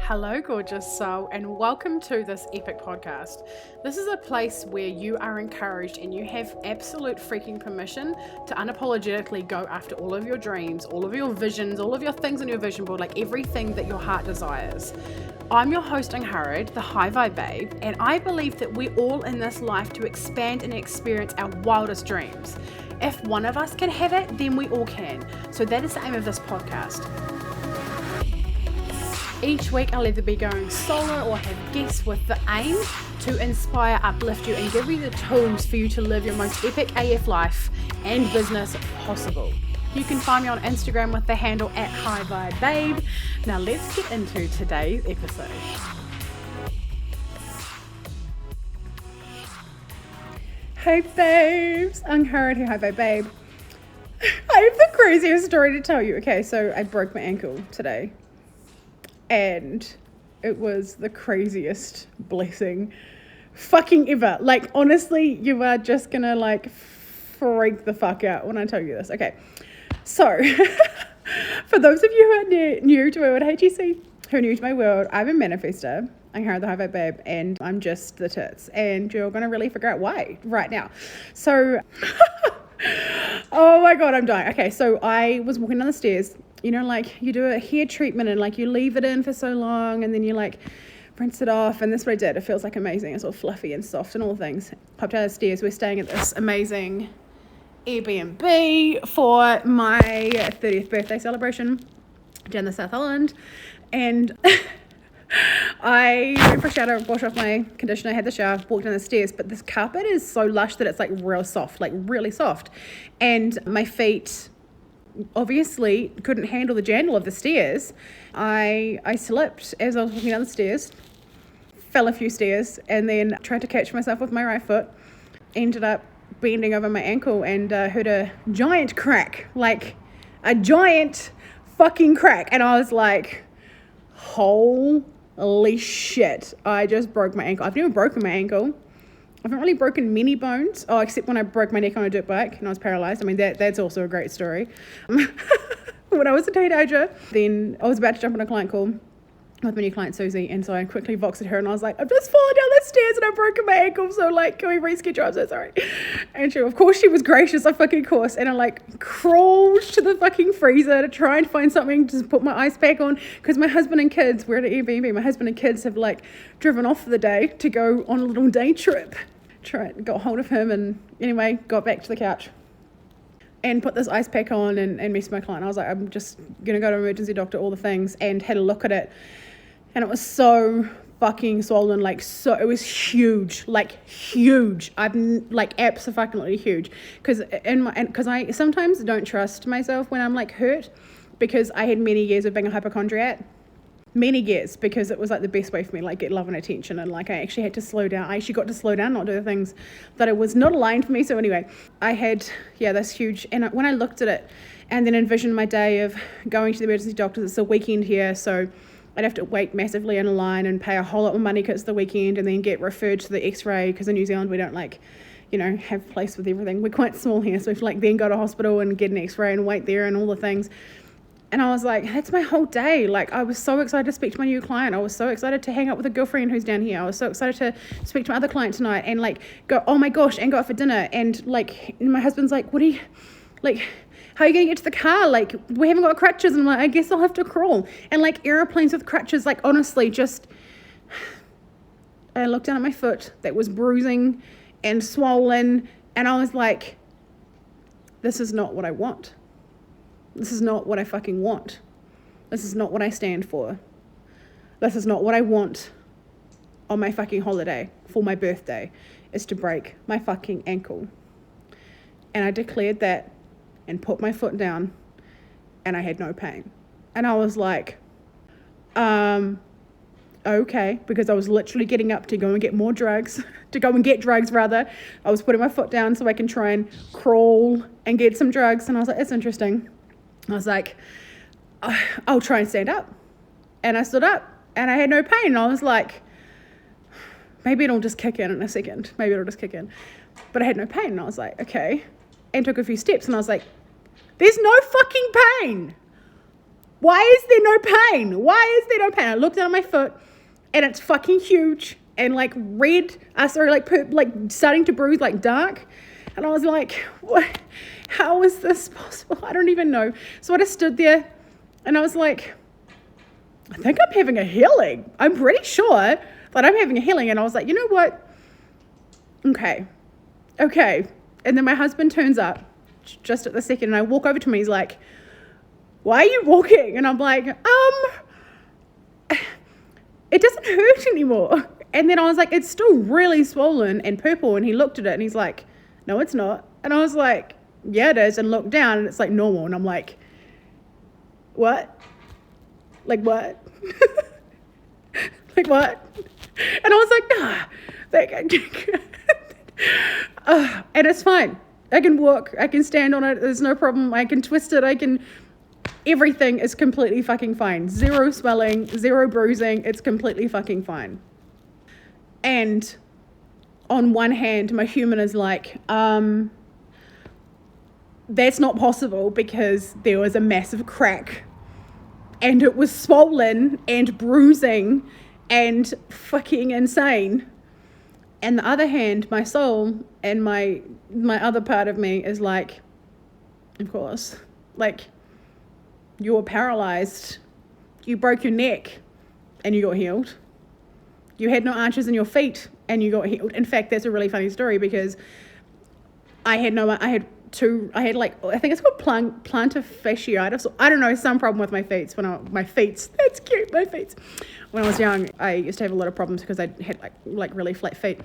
Hello, gorgeous soul, and welcome to this epic podcast. This is a place where you are encouraged and you have absolute freaking permission to unapologetically go after all of your dreams, all of your visions, all of your things on your vision board, like everything that your heart desires. I'm your host, Angharad, the High Vibe Babe, and I believe that we're all in this life to expand and experience our wildest dreams. If one of us can have it, then we all can. So that is the aim of this podcast. Each week I'll either be going solo or have guests with the aim to inspire, uplift you and give you the tools for you to live your most epic AF life and business possible. You can find me on Instagram with the handle @HighVibeBabe. Now let's get into today's episode. Hey babes, Angharad here, High Vibe Babe. I have the craziest story to tell you. Okay, so I broke my ankle today. And it was the craziest blessing fucking ever. Like, honestly, you are just gonna like freak the fuck out when I tell you this. Okay, so for those of you who are new to my world, HGC, who are new to my world, I'm a manifester. I'm Angharad the High Vibe Babe, and I'm just the tits. And you're gonna really figure out why right now. So, oh my god, I'm dying. Okay, so I was walking down the stairs. You know, like you do a hair treatment and like you leave it in for so long and then you like rinse it off, and that's what I did. It feels like amazing. It's all fluffy and soft and all things. Popped out of the stairs. We're staying at this amazing Airbnb for my 30th birthday celebration down the South Island, and I went for a shower, washed off my conditioner, had the shower, walked down the stairs, but this carpet is so lush that it's like real soft, like really soft, and my feet obviously couldn't handle the jandle of the stairs. I slipped as I was walking down the stairs, fell a few stairs, and then tried to catch myself with my right foot. Ended up bending over my ankle and heard a giant crack, like a giant fucking crack. And I was like, holy shit, I just broke my ankle. I've never broken my ankle. I haven't really broken many bones, except when I broke my neck on a dirt bike and I was paralyzed. I mean, that's also a great story. When I was a teenager, then I was about to jump on a client call with my new client, Susie, and so I quickly voxed at her and I was like, I've just fallen down the stairs and I've broken my ankle, so like, can we reschedule? I'm so sorry. And of course, she was gracious, of fucking course, and I like crawled to the fucking freezer to try and find something to put my ice pack on, because my husband and kids, we're at an Airbnb, my husband and kids have like driven off for the day to go on a little day trip. Got hold of him, and anyway, got back to the couch and put this ice pack on and messaged my client. I was like, I'm just gonna go to an emergency doctor, all the things, and had a look at it, and it was so fucking swollen, like, so it was huge, like huge. I'm like absolutely huge, because I sometimes don't trust myself when I'm like hurt, because I had many years of being a hypochondriac. Many years, because it was like the best way for me, like get love and attention, and like I actually had to slow down. I actually got to slow down, not do the things that it was not aligned for me. So anyway, I had this huge, and when I looked at it and then envisioned my day of going to the emergency doctors, it's a weekend here, so I'd have to wait massively in a line and pay a whole lot more money because it's the weekend, and then get referred to the x-ray, because in New Zealand we don't like, you know, have place with everything. We're quite small here, so we have to like then go to hospital and get an x-ray and wait there and all the things. And I was like, that's my whole day. Like, I was so excited to speak to my new client. I was so excited to hang out with a girlfriend who's down here. I was so excited to speak to my other client tonight and like go, oh my gosh, and go out for dinner. And like, my husband's like, how are you going to get to the car? Like, we haven't got crutches. And I'm like, I guess I'll have to crawl. And like airplanes with crutches, like honestly, I looked down at my foot that was bruising and swollen. And I was like, this is not what I want. This is not what I fucking want. This is not what I stand for. This is not what I want on my fucking holiday for my birthday, is to break my fucking ankle. And I declared that and put my foot down, and I had no pain. And I was like, okay, because I was literally getting up to go and get more drugs, rather. I was putting my foot down so I can try and crawl and get some drugs. And I was like, that's interesting. I was like, I'll try and stand up. And I stood up and I had no pain. I was like, maybe it'll just kick in a second. But I had no pain. And I was like, okay. And took a few steps and I was like, there's no fucking pain. Why is there no pain? Why is there no pain? I looked down at my foot and it's fucking huge and like red, like starting to bruise, like dark. And I was like, what? How is this possible? I don't even know. So I just stood there and I was like, I think I'm having a healing. I'm pretty sure that I'm having a healing. And I was like, you know what? Okay. And then my husband turns up just at the second and I walk over to him and he's like, why are you walking? And I'm like, it doesn't hurt anymore. And then I was like, it's still really swollen and purple. And he looked at it and he's like, no, it's not. And I was like, yeah, it is. And looked down and it's like normal. And I'm like, what? Like what? Like what? And I was like, and it's fine. I can walk. I can stand on it. There's no problem. I can twist it. Everything is completely fucking fine. Zero swelling, zero bruising. It's completely fucking fine. And on one hand, my human is like, that's not possible because there was a massive crack and it was swollen and bruising and fucking insane. And the other hand, my soul and my other part of me is like, of course, like, you were paralyzed, you broke your neck and you got healed. You had no arches in your feet and you got healed. In fact, that's a really funny story because I think it's called plantar fasciitis. I don't know, some problem with my feet. That's cute, my feet. When I was young, I used to have a lot of problems because I had like really flat feet.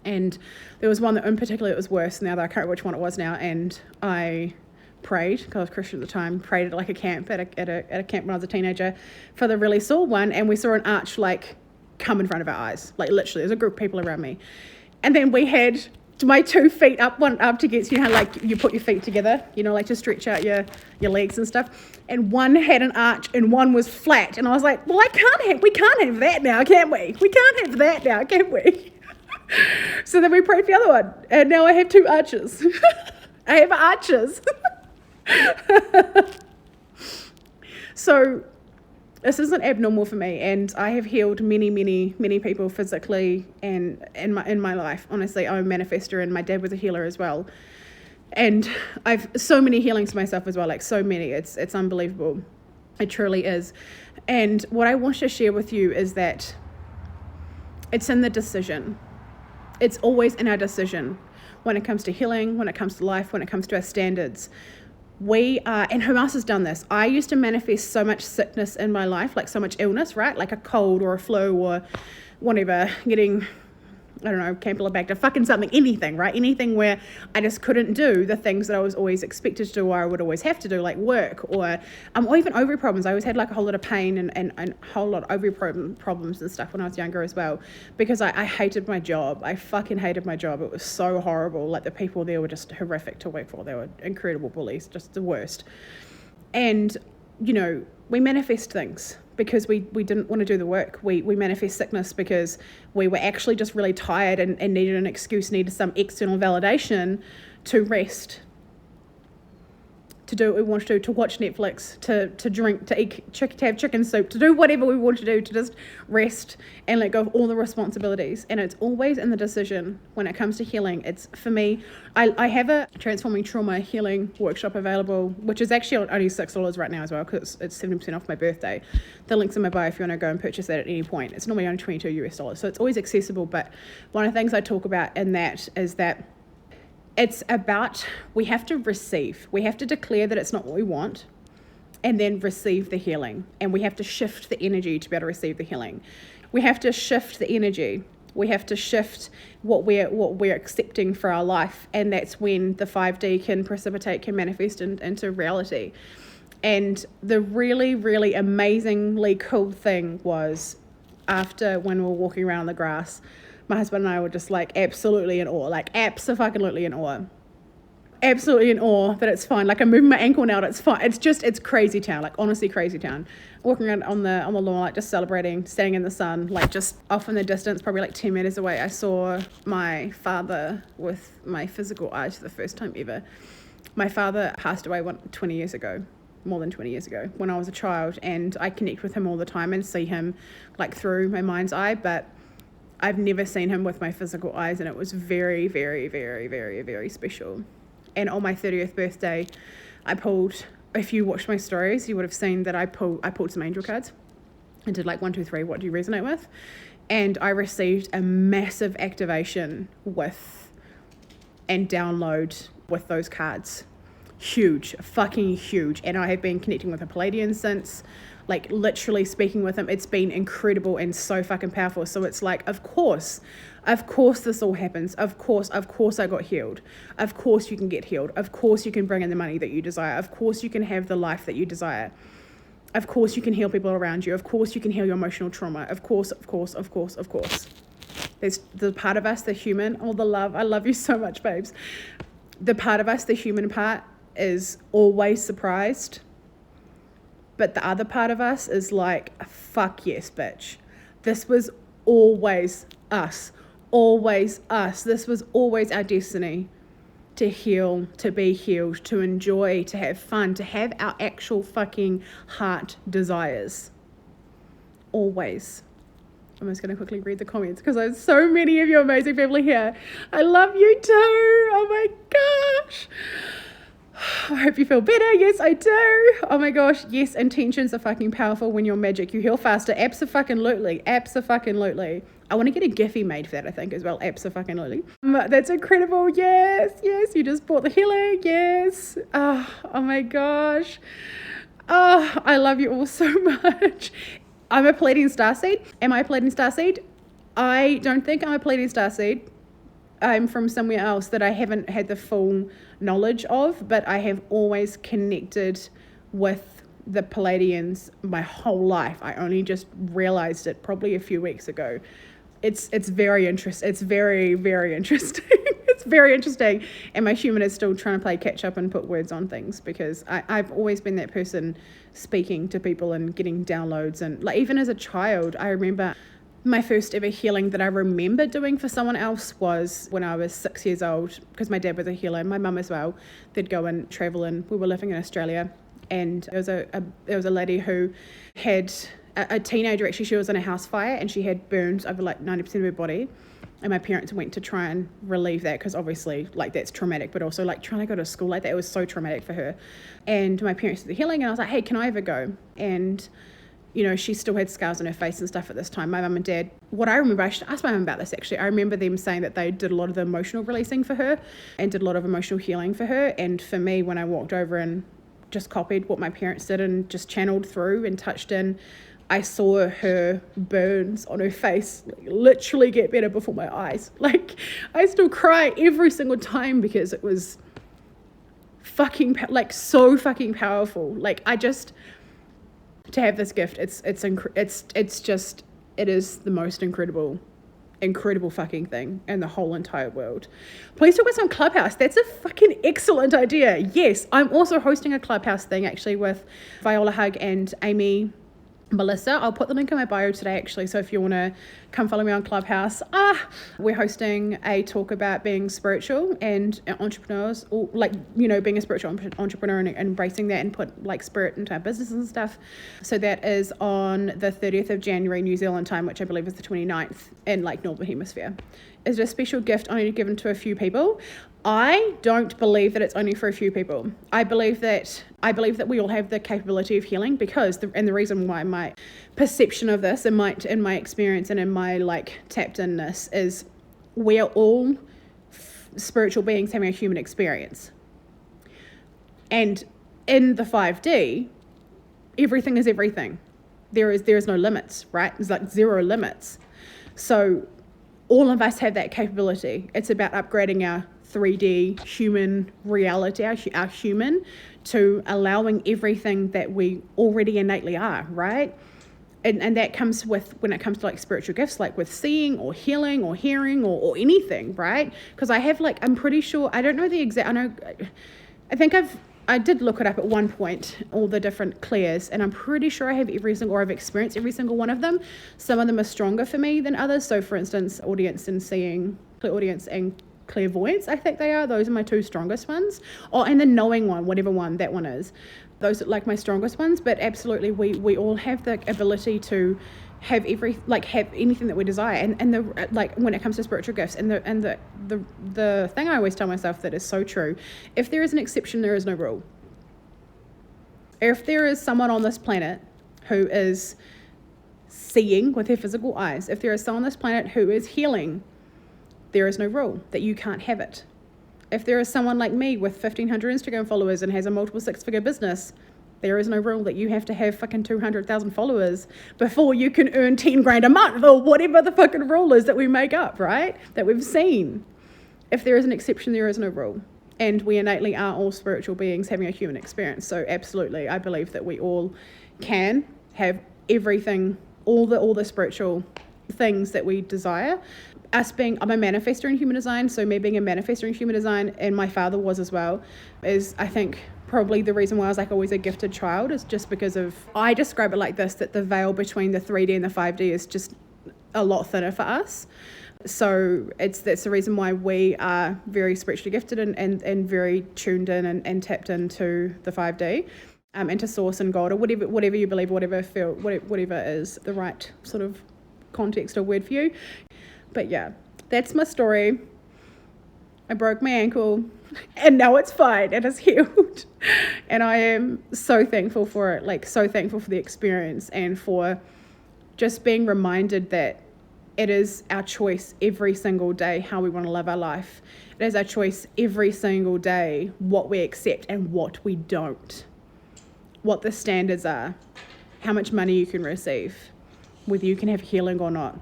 And there was one that in particular it was worse than the other. I can't remember which one it was now. And I prayed, because I was Christian at the time, prayed at like a camp, at a camp when I was a teenager for the really sore one. And we saw an arch like come in front of our eyes. Like literally, there's a group of people around me. And then we had my 2 feet up, one up against, you know, like you put your feet together, you know, like to stretch out your legs and stuff. And one had an arch and one was flat. And I was like, well, we can't have that now, can we? We can't have that now, can we? So then we prayed for the other one. And now I have 2 arches. I have arches. So this isn't abnormal for me, and I have healed many people physically and in my life. Honestly, I'm a manifester, and my dad was a healer as well. And I've so many healings myself as well, like so many. It's unbelievable. It truly is. And what I want to share with you is that it's in the decision. It's always in our decision when it comes to healing, when it comes to life, when it comes to our standards. We are, and who else has done this? I used to manifest so much sickness in my life, like so much illness, right? Like a cold or a flu or whatever, getting, I don't know, Campylobacter, fucking something, anything, right? Anything where I just couldn't do the things that I was always expected to do or I would always have to do, like work or even ovary problems. I always had like a whole lot of pain and a whole lot of ovary problems and stuff when I was younger as well, because I hated my job. I fucking hated my job. It was so horrible. Like the people there were just horrific to work for. They were incredible bullies, just the worst. And, you know, we manifest things because we didn't want to do the work. We manifest sickness because we were actually just really tired and needed an excuse, needed some external validation to rest, to do what we want to do, to watch Netflix, to drink, to have chicken soup, to do whatever we want to do, to just rest and let go of all the responsibilities. And it's always in the decision when it comes to healing. It's, for me, I have a Transforming Trauma Healing workshop available, which is actually only $6 right now as well, because it's 70% off my birthday. The link's in my bio if you want to go and purchase that at any point. It's normally only $22 so it's always accessible. But one of the things I talk about in that is that it's about, we have to receive. We have to declare that it's not what we want and then receive the healing. And we have to shift the energy to be able to receive the healing. We have to shift the energy. We have to shift what we're accepting for our life. And that's when the 5D can manifest into reality. And the really, really amazingly cool thing was, after when we were walking around the grass, my husband and I were just like absolutely in awe, like absolutely in awe. Absolutely in awe that it's fine. Like I'm moving my ankle now, it's fine. It's crazy town, like honestly crazy town. Walking around on the lawn, like just celebrating, standing in the sun, like just off in the distance, probably like 10 meters away, I saw my father with my physical eyes for the first time ever. My father passed away 20 years ago. more than 20 years ago when I was a child, and I connect with him all the time and see him like through my mind's eye, but I've never seen him with my physical eyes, and it was very, very, very, very, very special. And on my 30th birthday, I pulled, if you watched my stories, you would have seen that I pulled some angel cards and did like 1, 2, 3, what do you resonate with? And I received a massive activation with and download with those cards. Huge, fucking huge. And I have been connecting with a Palladian since, like literally speaking with him. It's been incredible and so fucking powerful. So it's like, of course this all happens. Of course I got healed. Of course you can get healed. Of course you can bring in the money that you desire. Of course you can have the life that you desire. Of course you can heal people around you. Of course you can heal your emotional trauma. Of course. There's the part of us, the human, all the love. I love you so much, babes. The part of us, the human part, is always surprised. But the other part of us is like, fuck yes, bitch. This was always us. Always us. This was always our destiny. To heal, to be healed, to enjoy, to have fun, to have our actual fucking heart desires. Always. I'm just going to quickly read the comments because there's so many of you amazing family here. I love you too. Oh my gosh. I hope you feel better. Yes, I do. Oh my gosh. Yes, intentions are fucking powerful when you're magic. You heal faster. Abso-fucking-lutely. Abso-fucking-lutely. I want to get a Giphy made for that, I think, as well. Abso-fucking-lutely. That's incredible. Yes. You just bought the healing. Yes. Oh my gosh. Oh, I love you all so much. I'm a Palladian starseed. Am I a Palladian starseed? I don't think I'm a Palladian starseed. I'm from somewhere else that I haven't had the full knowledge of, but I have always connected with the Palladians my whole life. I only just realized it probably a few weeks ago. It's very interesting. It's very, very interesting. It's very interesting. And my human is still trying to play catch up and put words on things, because I've always been that person speaking to people and getting downloads. And like, even as a child, I remember my first ever healing that I remember doing for someone else was when I was 6 years old, because my dad was a healer, my mum as well. They'd go and travel, and we were living in Australia, and there was a lady who had a teenager. Actually, she was in a house fire and she had burns over like 90% of her body, and my parents went to try and relieve that, because obviously like that's traumatic, but also like trying to go to school like that, it was so traumatic for her. And my parents did the healing, and I was like, hey, can I ever go? And you know, she still had scars on her face and stuff at this time. My mum and dad, what I remember, I should ask my mum about this actually. I remember them saying that they did a lot of the emotional releasing for her and did a lot of emotional healing for her. And for me, when I walked over and just copied what my parents did and just channeled through and touched in, I saw her burns on her face literally get better before my eyes. Like, I still cry every single time because it was fucking, like, so fucking powerful. Like, I just, to have this gift, it is the most incredible fucking thing in the whole entire world. Please talk about some Clubhouse. That's a fucking excellent idea. Yes, I'm also hosting a Clubhouse thing actually with Viola Hug and Amy Melissa. I'll put the link in my bio today actually, so if you want to come follow me on Clubhouse. We're hosting a talk about being spiritual and entrepreneurs, or like, you know, being a spiritual entrepreneur and embracing that and put like spirit into our business and stuff. So that is on the 30th of January New Zealand time, which I believe is the 29th in like Northern Hemisphere. Is a special gift only given to a few people. I don't believe that it's only for a few people. I believe that we all have the capability of healing, because the reason why my perception of this and in my experience and in my like tapped inness is we are all spiritual beings having a human experience. And in the 5D, everything is everything. There is no limits, right? There's like zero limits. So all of us have that capability. It's about upgrading our 3D human reality, our human, to allowing everything that we already innately are, right? And that comes with, when it comes to like spiritual gifts, like with seeing or healing or hearing or anything, right? Because I have like, I'm pretty sure, I don't know the exact, I did look it up at one point, all the different clairs, and I'm pretty sure I have I've experienced every single one of them. Some of them are stronger for me than others. So for instance, audience and seeing, clairaudience and clairvoyance, I think those are my two strongest ones. And the knowing one, whatever one that one is. Those are like my strongest ones, but absolutely we all have the ability to have have anything that we desire, and the like when it comes to spiritual gifts, and the thing I always tell myself that is so true: if there is an exception, there is no rule. If there is someone on this planet who is seeing with their physical eyes, if there is someone on this planet who is healing, there is no rule that you can't have it. If there is someone like me with 1,500 Instagram followers and has a multiple six-figure business, there is no rule that you have to have fucking 200,000 followers before you can earn 10 grand a month, or whatever the fucking rule is that we make up, right? That we've seen. If there is an exception, there is no rule. And we innately are all spiritual beings having a human experience. So absolutely, I believe that we all can have everything, all the spiritual things that we desire. I'm a manifestor in human design, so me being a manifestor in human design, and my father was as well, is I think probably the reason why I was like always a gifted child, is just because of, I describe it like this, that the veil between the 3D and the 5D is just a lot thinner for us. So that's the reason why we are very spiritually gifted and very tuned in and tapped into the 5D, and to source and God, or whatever you believe, whatever is the right sort of context or word for you. But yeah, that's my story. I broke my ankle and now it's fine and it's healed. And I am so thankful for it, like so thankful for the experience, and for just being reminded that it is our choice every single day how we want to live our life. It is our choice every single day what we accept and what we don't. What the standards are, how much money you can receive, whether you can have healing or not.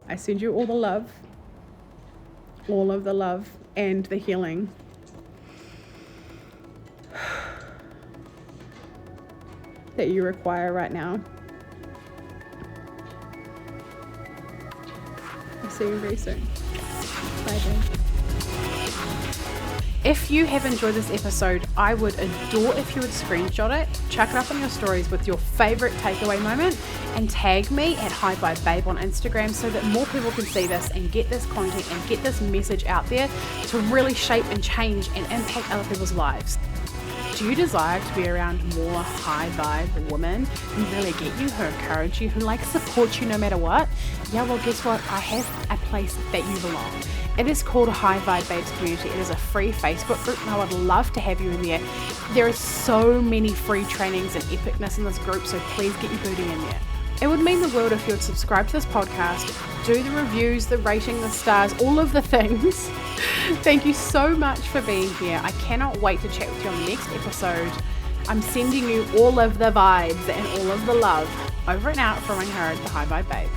I send you all the love, all of the love and the healing. That you require right now. I'll see you very soon. Bye, babe. If you have enjoyed this episode, I would adore if you would screenshot it, chuck it up on your stories with your favorite takeaway moment, and tag me at HiVibeBabe on Instagram so that more people can see this and get this content and get this message out there to really shape and change and impact other people's lives. Do you desire to be around more high vibe women who really get you, who encourage you, who like support you no matter what? Yeah, well, guess what? I have a place that you belong. It is called High Vibe Babes Community. It is a free Facebook group, and I would love to have you in there. There are so many free trainings and epicness in this group, so please get your booty in there. It would mean the world if you would subscribe to this podcast, do the reviews, the rating, the stars, all of the things. Thank you so much for being here. I cannot wait to chat with you on the next episode. I'm sending you all of the vibes and all of the love. Over and out from Angharad, the High Vibe Babe.